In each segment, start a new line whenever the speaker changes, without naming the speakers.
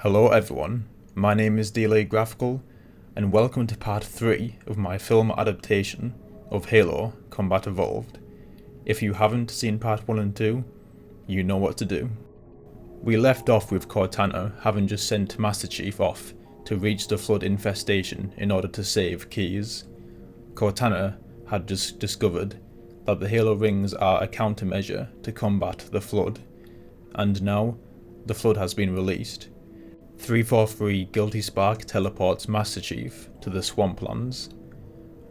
Hello everyone, my name is Delay Graphical, and welcome to part 3 of my film adaptation of Halo Combat Evolved. If you haven't seen part 1 and 2, you know what to do. We left off with Cortana having just sent Master Chief off to reach the flood infestation in order to save Keyes. Cortana had just discovered that the Halo rings are a countermeasure to combat the flood, and now the flood has been released. 343 Guilty Spark teleports Master Chief to the swamplands.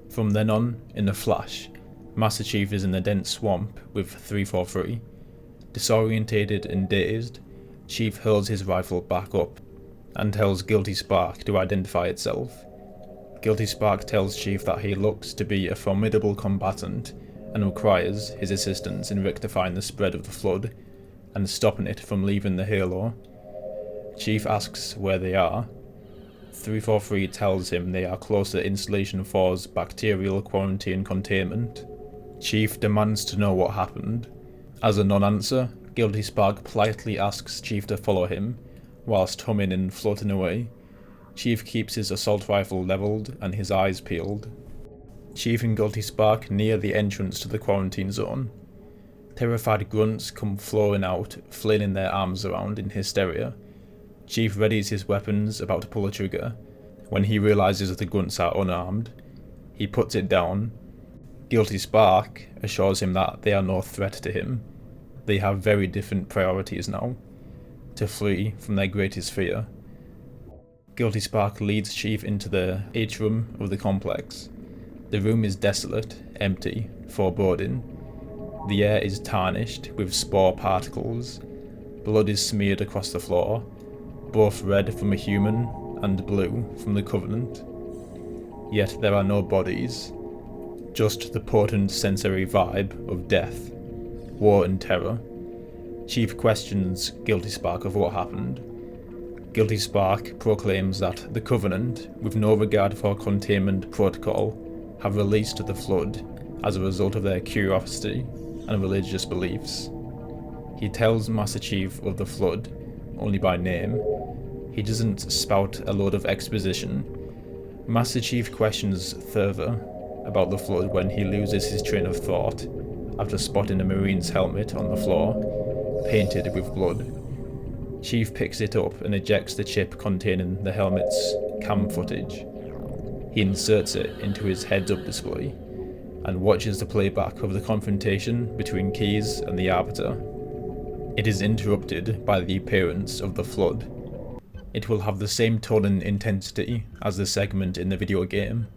From then on, in a flash, Master Chief is in a dense swamp with 343. Disorientated and dazed, Chief hurls his rifle back up and tells Guilty Spark to identify itself. Guilty Spark tells Chief that he looks to be a formidable combatant and requires his assistance in rectifying the spread of the flood and stopping it from leaving the Halo. Chief asks where they are. 343 tells him they are close to Installation 4's bacterial quarantine containment. Chief demands to know what happened. As a non-answer, Guilty Spark politely asks Chief to follow him, whilst humming and floating away. Chief keeps his assault rifle levelled and his eyes peeled. Chief and Guilty Spark near the entrance to the quarantine zone. Terrified grunts come flowing out, flailing their arms around in hysteria. Chief readies his weapons, about to pull the trigger. When he realises the grunts are unarmed, he puts it down. Guilty Spark assures him that they are no threat to him. They have very different priorities now: to flee from their greatest fear. Guilty Spark leads Chief into the atrium of the complex. The room is desolate, empty, foreboding. The air is tarnished with spore particles. Blood is smeared across the floor, both red from a human and blue from the Covenant. Yet there are no bodies, just the potent sensory vibe of death, war and terror. Chief questions Guilty Spark of what happened. Guilty Spark proclaims that the Covenant, with no regard for containment protocol, have released the flood as a result of their curiosity and religious beliefs. He tells Master Chief of the flood only by name. He doesn't spout a load of exposition. Master Chief questions further about the flood when he loses his train of thought after spotting a Marine's helmet on the floor, painted with blood. Chief picks it up and ejects the chip containing the helmet's cam footage. He inserts it into his heads-up display and watches the playback of the confrontation between Keyes and the Arbiter. It is interrupted by the appearance of the flood. It will have the same tone and intensity as the segment in the video game,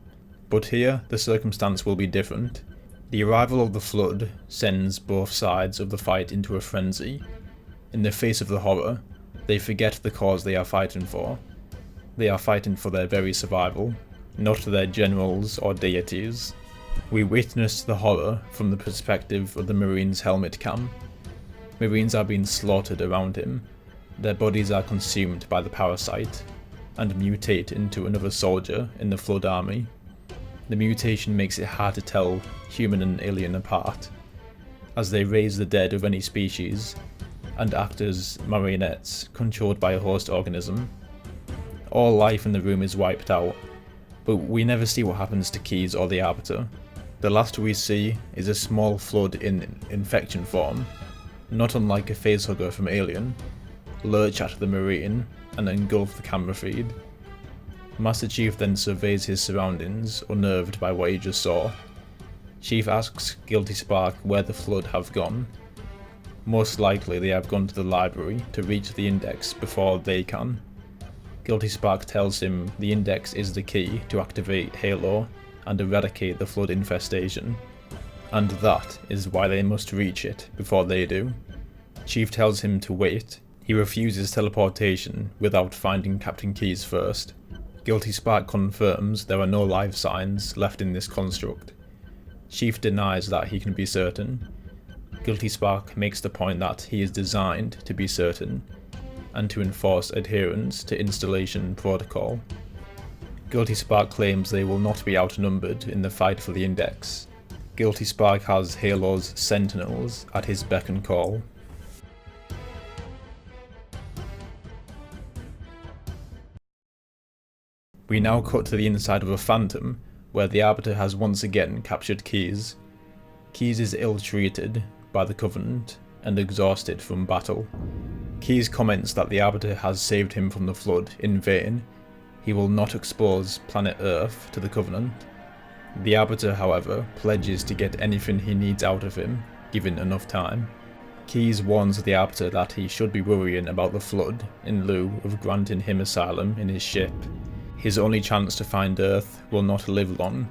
but here the circumstance will be different. The arrival of the flood sends both sides of the fight into a frenzy. In the face of the horror, they forget the cause they are fighting for. They are fighting for their very survival, not their generals or deities. We witness the horror from the perspective of the Marine's helmet cam. Marines are being slaughtered around him. Their bodies are consumed by the parasite and mutate into another soldier in the Flood army. The mutation makes it hard to tell human and alien apart, as they raise the dead of any species and act as marionettes controlled by a host organism. All life in the room is wiped out, but we never see what happens to Keyes or the Arbiter. The last we see is a small flood in infection form, not unlike a facehugger from Alien, lurch at the Marine and engulf the camera feed. Master Chief then surveys his surroundings, unnerved by what he just saw. Chief asks Guilty Spark where the flood have gone. Most likely they have gone to the library to reach the index before they can. Guilty Spark tells him the index is the key to activate Halo and eradicate the flood infestation, and that is why they must reach it before they do. Chief tells him to wait. He refuses teleportation without finding Captain Keyes first. Guilty Spark confirms there are no life signs left in this construct. Chief denies that he can be certain. Guilty Spark makes the point that he is designed to be certain, and to enforce adherence to installation protocol. Guilty Spark claims they will not be outnumbered in the fight for the index. Guilty Spark has Halo's sentinels at his beck and call. We now cut to the inside of a phantom, where the Arbiter has once again captured Keyes. Keyes is ill-treated by the Covenant and exhausted from battle. Keyes comments that the Arbiter has saved him from the Flood in vain. He will not expose planet Earth to the Covenant. The Arbiter, however, pledges to get anything he needs out of him, given enough time. Keyes warns the Arbiter that he should be worrying about the Flood in lieu of granting him asylum in his ship. His only chance to find Earth will not live long,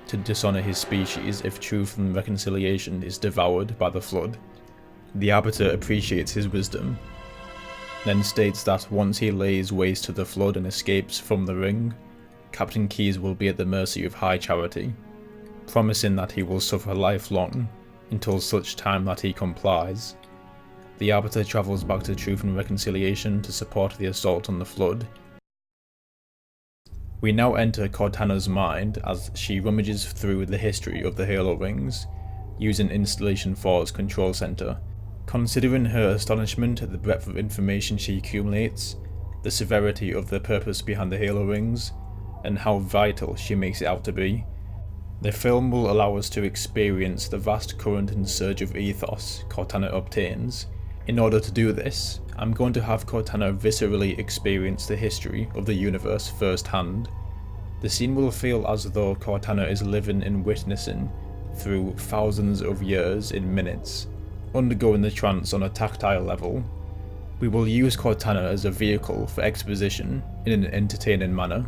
to dishonour his species if truth and reconciliation is devoured by the Flood. The Arbiter appreciates his wisdom, then states that once he lays waste to the Flood and escapes from the Ring, Captain Keyes will be at the mercy of High Charity, promising that he will suffer lifelong until such time that he complies. The Arbiter travels back to Truth and Reconciliation to support the assault on the Flood. We now enter Cortana's mind as she rummages through the history of the Halo Rings, using Installation 4's control center. Considering her astonishment at the breadth of information she accumulates, the severity of the purpose behind the Halo Rings, and how vital she makes it out to be, the film will allow us to experience the vast current and surge of ethos Cortana obtains. In order to do this, I'm going to have Cortana viscerally experience the history of the universe firsthand. The scene will feel as though Cortana is living and witnessing through thousands of years in minutes, undergoing the trance on a tactile level. We will use Cortana as a vehicle for exposition in an entertaining manner.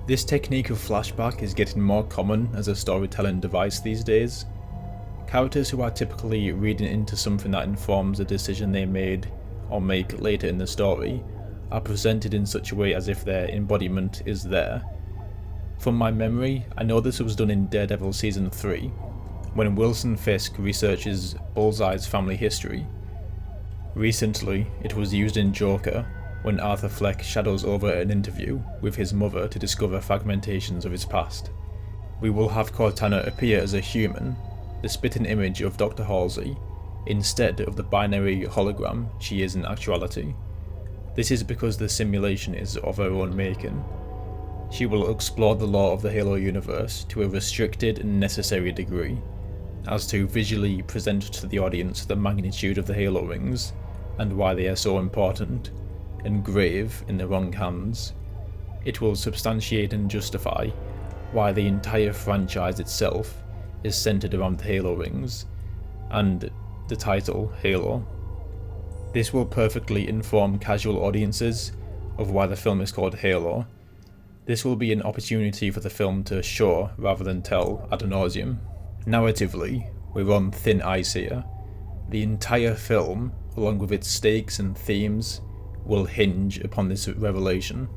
This technique of flashback is getting more common as a storytelling device these days. Characters who are typically reading into something that informs a decision they made or make later in the story are presented in such a way as if their embodiment is there. From my memory, I know this was done in Daredevil Season 3, when Wilson Fisk researches Bullseye's family history. Recently, it was used in Joker, when Arthur Fleck shadows over an interview with his mother to discover fragmentations of his past. We will have Cortana appear as a human, the spitting image of Dr. Halsey, instead of the binary hologram she is in actuality. This is because the simulation is of her own making. She will explore the lore of the Halo universe to a restricted and necessary degree, as to visually present to the audience the magnitude of the Halo Rings, and why they are so important, and grave in the wrong hands. It will substantiate and justify why the entire franchise itself is centered around the Halo Rings, and the title, Halo. This will perfectly inform casual audiences of why the film is called Halo. This will be an opportunity for the film to show rather than tell ad nauseum. Narratively, we're on thin ice here. The entire film, along with its stakes and themes, will hinge upon this revelation.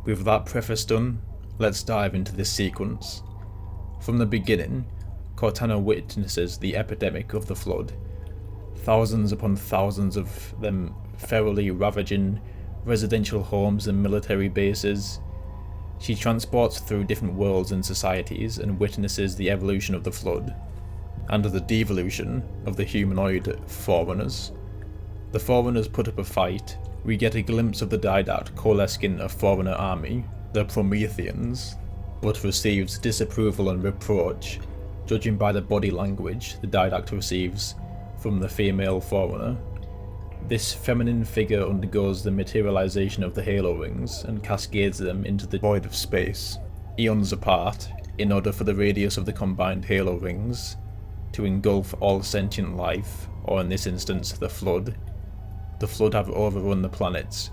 With that preface done, let's dive into this sequence. From the beginning, Cortana witnesses the epidemic of the Flood, thousands upon thousands of them ferally ravaging residential homes and military bases. She transports through different worlds and societies and witnesses the evolution of the Flood, and the devolution of the humanoid Forerunners. The Forerunners put up a fight. We get a glimpse of the Didact coalescing a Forerunner army, the Prometheans, but receives disapproval and reproach, judging by the body language the Didact receives from the female Forerunner. This feminine figure undergoes the materialization of the Halo Rings and cascades them into the void of space, eons apart, in order for the radius of the combined Halo Rings to engulf all sentient life, or in this instance the Flood. The Flood have overrun the planets.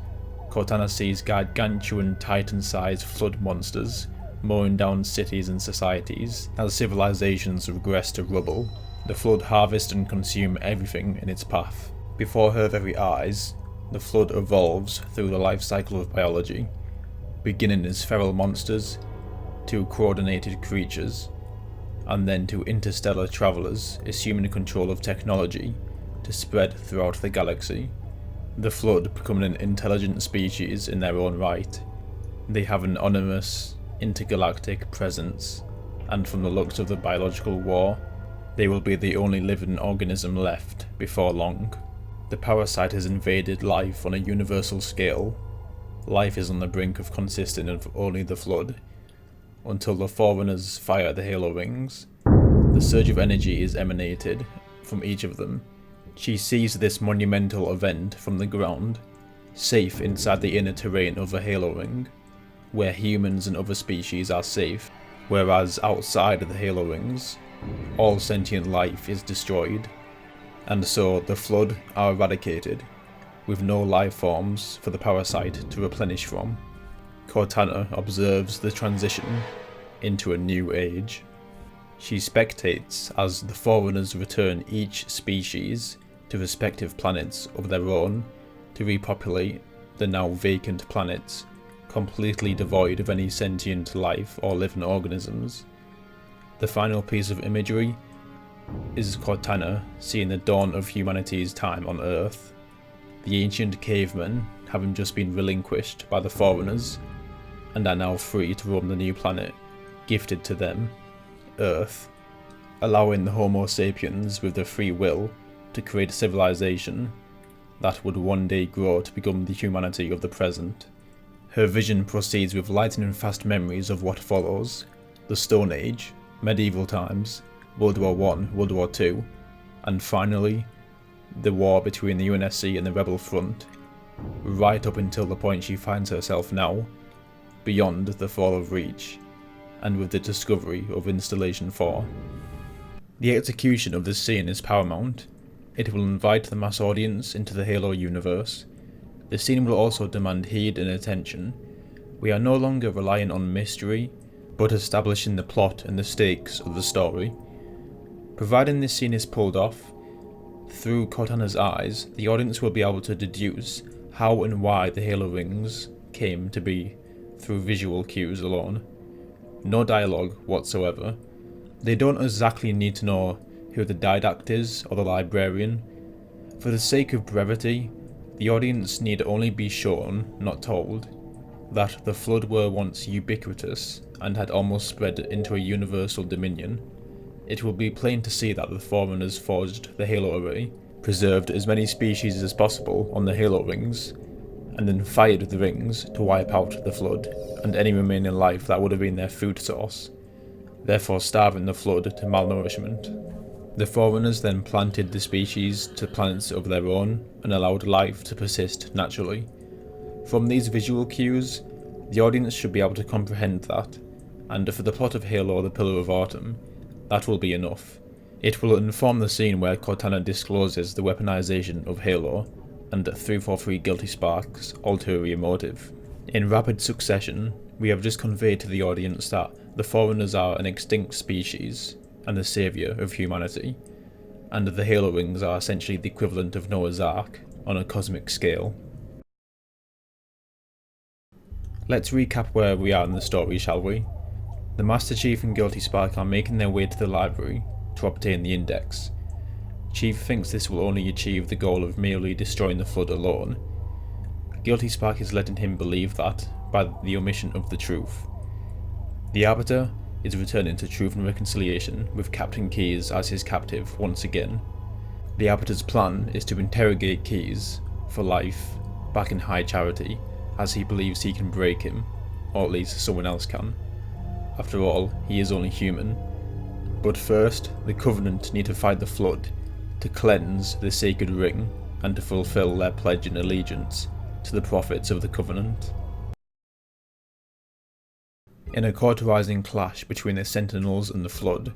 Cortana sees gargantuan Titan-sized Flood monsters mowing down cities and societies as civilizations regress to rubble. The Flood harvest and consume everything in its path. Before her very eyes, the Flood evolves through the life cycle of biology, beginning as feral monsters, to coordinated creatures, and then to interstellar travelers assuming control of technology to spread throughout the galaxy. The Flood become an intelligent species in their own right. They have an ominous, intergalactic presence, and from the looks of the biological war, they will be the only living organism left before long. The parasite has invaded life on a universal scale. life is on the brink of consisting of only the flood, until the Forerunners fire the Halo rings. The surge of energy is emanated from each of them. She sees this monumental event from the ground, safe inside the inner terrain of the Halo ring, where humans and other species are safe, whereas outside of the Halo rings, all sentient life is destroyed, and so the flood are eradicated, with no life forms for the parasite to replenish from. Cortana observes the transition into a new age. She spectates as the Forerunners return each species to respective planets of their own to repopulate the now vacant planets, completely devoid of any sentient life or living organisms. The final piece of imagery is Cortana seeing the dawn of humanity's time on Earth. The ancient cavemen having just been relinquished by the Forerunners and are now free to roam the new planet gifted to them, Earth, allowing the Homo sapiens with their free will to create a civilization that would one day grow to become the humanity of the present. Her vision proceeds with lightning fast memories of what follows: the Stone Age, medieval times, World War I, World War II, and finally, the war between the UNSC and the Rebel Front, right up until the point she finds herself now, beyond the Fall of Reach, and with the discovery of Installation 4. The execution of this scene is paramount. It will invite the mass audience into the Halo universe. The scene will also demand heed and attention. We are no longer relying on mystery, but establishing the plot and the stakes of the story. Providing this scene is pulled off, through Cortana's eyes, the audience will be able to deduce how and why the Halo rings came to be through visual cues alone. No dialogue whatsoever. They don't exactly need to know who the didact is or the librarian. For the sake of brevity, the audience need only be shown, not told, that the Flood were once ubiquitous and had almost spread into a universal dominion. It will be plain to see that the Forerunners forged the Halo array, preserved as many species as possible on the Halo rings, and then fired the rings to wipe out the Flood and any remaining life that would have been their food source, therefore starving the Flood to malnourishment. The Forerunners then planted the species to planets of their own and allowed life to persist naturally. From these visual cues, the audience should be able to comprehend that, and for the plot of Halo: The Pillar of Autumn, that will be enough. It will inform the scene where Cortana discloses the weaponization of Halo and 343 Guilty Spark's ulterior motive. In rapid succession, we have just conveyed to the audience that the Forerunners are an extinct species and the saviour of humanity, and the Halo rings are essentially the equivalent of Noah's Ark on a cosmic scale. Let's recap where we are in the story, shall we? The Master Chief and Guilty Spark are making their way to the library to obtain the index. Chief thinks this will only achieve the goal of merely destroying the Flood alone. Guilty Spark is letting him believe that by the omission of the truth. The Arbiter is returning to Truth and Reconciliation with Captain Keyes as his captive once again. The Arbiter's plan is to interrogate Keyes for life back in High Charity, as he believes he can break him, or at least someone else can. After all, he is only human. But first, the Covenant need to fight the Flood, to cleanse the sacred ring, and to fulfill their pledge and allegiance to the prophets of the Covenant. In a cauterizing clash between the Sentinels and the Flood,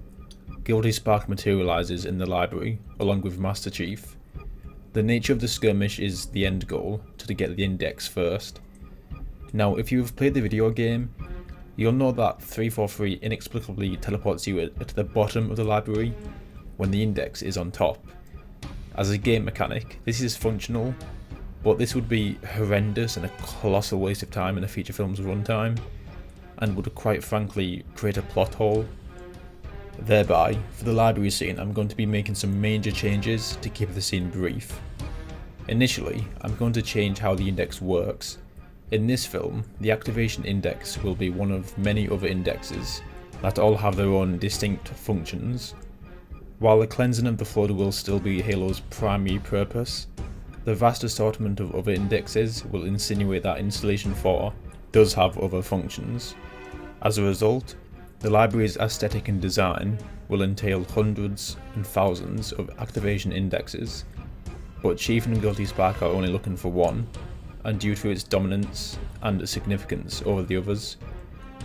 Guilty Spark materializes in the library, along with Master Chief. The nature of the skirmish is the end goal, to get the index first. Now, if you have played the video game, you'll know that 343 inexplicably teleports you at the bottom of the library, when the index is on top. As a game mechanic, this is functional, but this would be horrendous and a colossal waste of time in a feature film's runtime, and would quite frankly create a plot hole. Thereby, for the library scene, I'm going to be making some major changes to keep the scene brief. Initially, I'm going to change how the index works. In this film, the activation index will be one of many other indexes that all have their own distinct functions. While the cleansing of the Flood will still be Halo's primary purpose, The vast assortment of other indexes will insinuate that Installation 4 does have other functions. As a result, the library's aesthetic and design will entail hundreds and thousands of activation indexes, but Chief and Guilty Spark are only looking for one, and due to its dominance and significance over the others,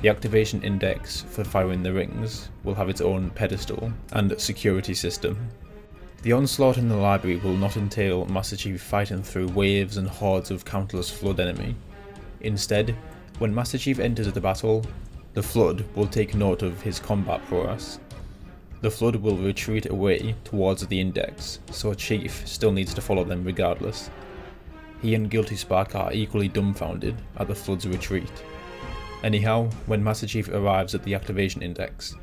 the activation index for firing the rings will have its own pedestal and security system. The onslaught in the library will not entail Master Chief fighting through waves and hordes of countless Flood enemy. Instead, when Master Chief enters the battle, the Flood will take note of his combat prowess. The Flood will retreat away towards the index, so Chief still needs to follow them regardless. He and Guilty Spark are equally dumbfounded at the Flood's retreat. Anyhow, when Master Chief arrives at the activation index,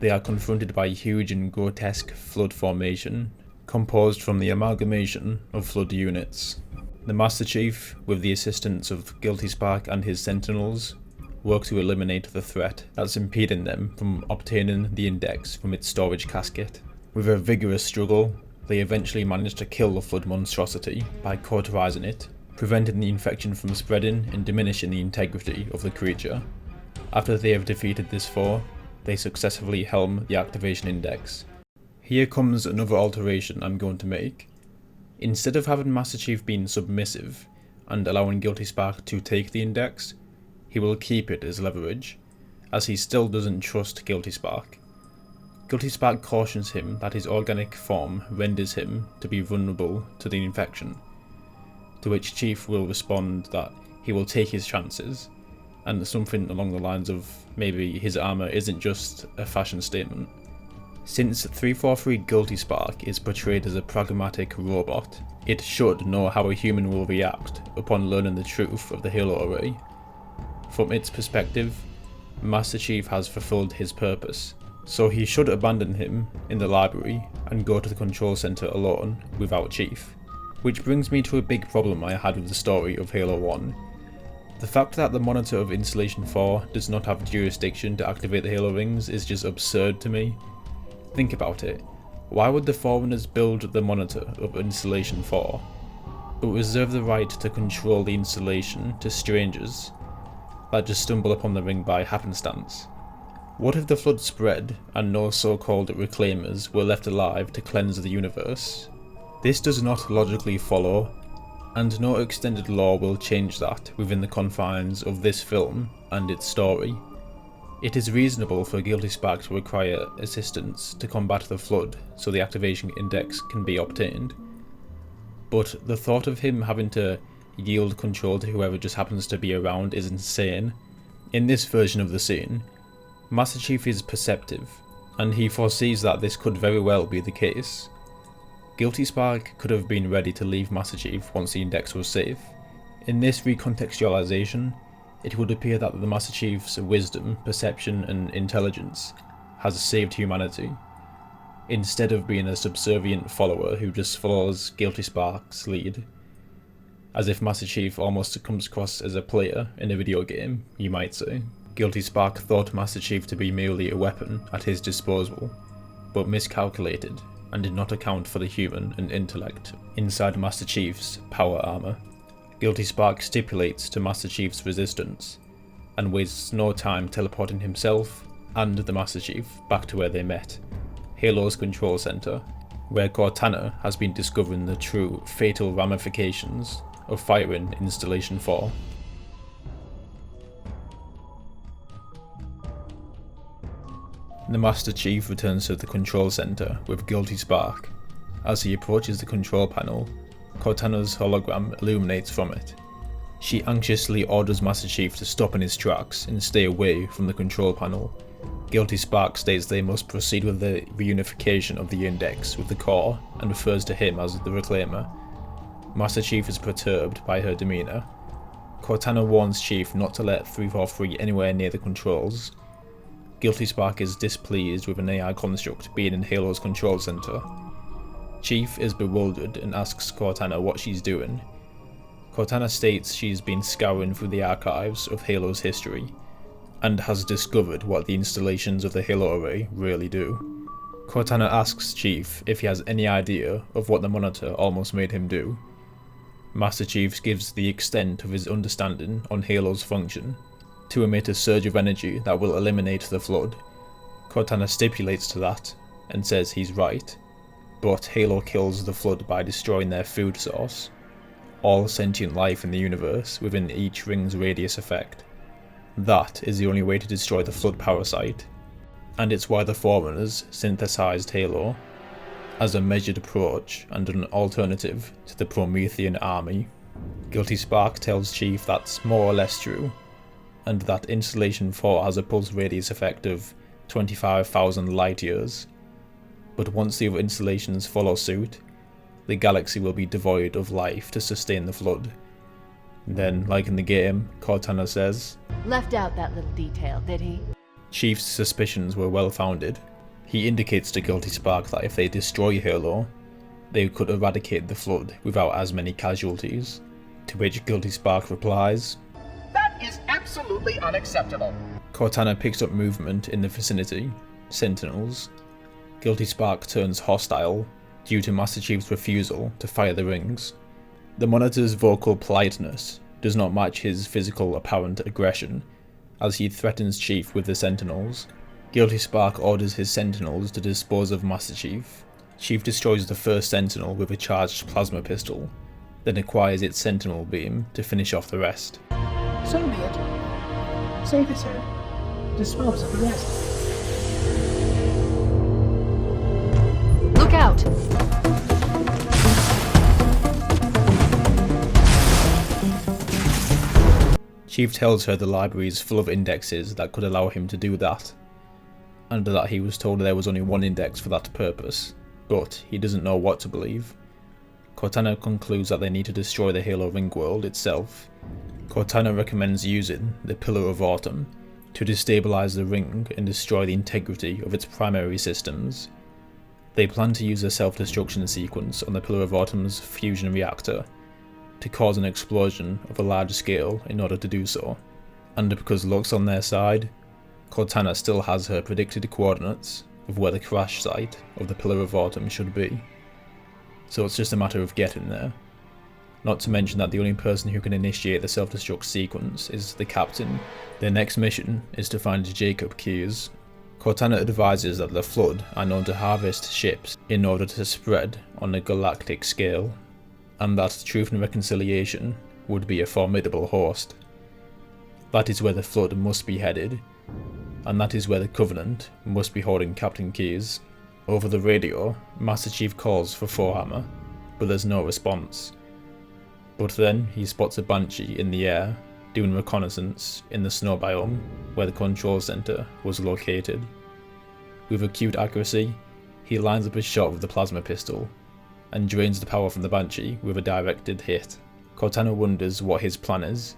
they are confronted by a huge and grotesque Flood formation, composed from the amalgamation of Flood units. The Master Chief, with the assistance of Guilty Spark and his Sentinels, work to eliminate the threat that's impeding them from obtaining the index from its storage casket. With a vigorous struggle, they eventually manage to kill the Flood monstrosity by cauterizing it, preventing the infection from spreading and diminishing the integrity of the creature. After they have defeated this foe, they successfully helm the activation index. Here comes another alteration I'm going to make. Instead of having Master Chief being submissive and allowing Guilty Spark to take the index, he will keep it as leverage, as he still doesn't trust Guilty Spark. Guilty Spark cautions him that his organic form renders him to be vulnerable to the infection, to which Chief will respond that he will take his chances, and something along the lines of maybe his armour isn't just a fashion statement. Since 343 Guilty Spark is portrayed as a pragmatic robot, it should know how a human will react upon learning the truth of the Halo array. From its perspective, Master Chief has fulfilled his purpose, so he should abandon him in the library and go to the control center alone without Chief. Which brings me to a big problem I had with the story of Halo 1. The fact that the monitor of Installation 4 does not have jurisdiction to activate the Halo rings is just absurd to me. Think about it. Why would the Forerunners build the monitor of Installation 4, but reserve the right to control the installation to strangers that just stumble upon the ring by happenstance? What if the Flood spread and no so-called Reclaimers were left alive to cleanse the universe? This does not logically follow, and no extended law will change that within the confines of this film and its story. It is reasonable for Guilty Spark to require assistance to combat the Flood so the activation index can be obtained, but the thought of him having to yield control to whoever just happens to be around is insane. In this version of the scene, Master Chief is perceptive, and he foresees that this could very well be the case. Guilty Spark could have been ready to leave Master Chief once the index was safe. In this recontextualization, it would appear that the Master Chief's wisdom, perception and intelligence has saved humanity, instead of being a subservient follower who just follows Guilty Spark's lead. As if Master Chief almost comes across as a player in a video game, you might say. Guilty Spark thought Master Chief to be merely a weapon at his disposal, but miscalculated and did not account for the human and intellect inside Master Chief's power armor. Guilty Spark stipulates to Master Chief's resistance, and wastes no time teleporting himself and the Master Chief back to where they met, Halo's control center, where Cortana has been discovering the true fatal ramifications of firing Installation 4. The Master Chief returns to the control center with Guilty Spark. As he approaches the control panel, Cortana's hologram illuminates from it. She anxiously orders Master Chief to stop in his tracks and stay away from the control panel. Guilty Spark states they must proceed with the reunification of the index with the core and refers to him as the Reclaimer. Master Chief is perturbed by her demeanor. Cortana warns Chief not to let 343 anywhere near the controls. Guilty Spark is displeased with an AI construct being in Halo's control center. Chief is bewildered and asks Cortana what she's doing. Cortana states she's been scouring through the archives of Halo's history, and has discovered what the installations of the Halo array really do. Cortana asks Chief if he has any idea of what the monitor almost made him do. Master Chief gives the extent of his understanding on Halo's function to emit a surge of energy that will eliminate the flood. Cortana stipulates to that and says he's right, but Halo kills the flood by destroying their food source, all sentient life in the universe within each ring's radius effect. That is the only way to destroy the flood parasite, and it's why the Forerunners synthesized Halo as a measured approach and an alternative to the Promethean army. Guilty Spark tells Chief that's more or less true, and that Installation 4 has a pulse radius effect of 25,000 light years, but once the other installations follow suit, the galaxy will be devoid of life to sustain the flood. Then, like in the game, Cortana says,
"Left out that little detail, did he?"
Chief's suspicions were well founded. He indicates to Guilty Spark that if they destroy Halo, they could eradicate the flood without as many casualties, to which Guilty Spark replies,
"That is absolutely unacceptable."
Cortana picks up movement in the vicinity, sentinels. Guilty Spark turns hostile due to Master Chief's refusal to fire the rings. The Monitor's vocal politeness does not match his physical apparent aggression, as he threatens Chief with the sentinels. Guilty Spark orders his sentinels to dispose of Master Chief. Chief destroys the first sentinel with a charged plasma pistol, then acquires its sentinel beam to finish off the rest.
"So be it. Say the sir. Dispose of the rest."
Look out!
Chief tells her the library is full of indexes that could allow him to do that, and that he was told there was only one index for that purpose, but he doesn't know what to believe. Cortana concludes that they need to destroy the Halo ring world itself. Cortana recommends using the Pillar of Autumn to destabilize the ring and destroy the integrity of its primary systems. They plan to use a self-destruction sequence on the Pillar of Autumn's fusion reactor to cause an explosion of a large scale in order to do so, and because luck's on their side, Cortana still has her predicted coordinates of where the crash site of the Pillar of Autumn should be, so it's just a matter of getting there. Not to mention that the only person who can initiate the self-destruct sequence is the captain. Their next mission is to find Jacob Keyes. Cortana advises that the Flood are known to harvest ships in order to spread on a galactic scale, and that Truth and Reconciliation would be a formidable host. That is where the Flood must be headed, and that is where the Covenant must be holding Captain Keyes. Over the radio, Master Chief calls for Forehammer, but there's no response. But then he spots a Banshee in the air, doing reconnaissance in the snow biome where the control center was located. With acute accuracy, he lines up a shot with the plasma pistol, and drains the power from the Banshee with a directed hit. Cortana wonders what his plan is.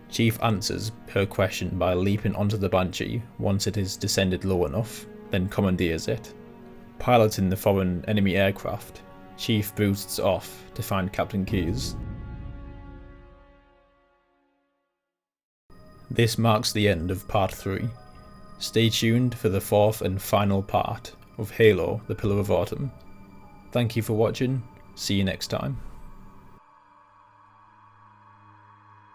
Chief answers her question by leaping onto the Banshee once it is descended low enough, then commandeers it. Piloting the foreign enemy aircraft, Chief boosts off to find Captain Keyes. This marks the end of Part 3. Stay tuned for the fourth and final part of Halo: The Pillar of Autumn. Thank you for watching, see you next time.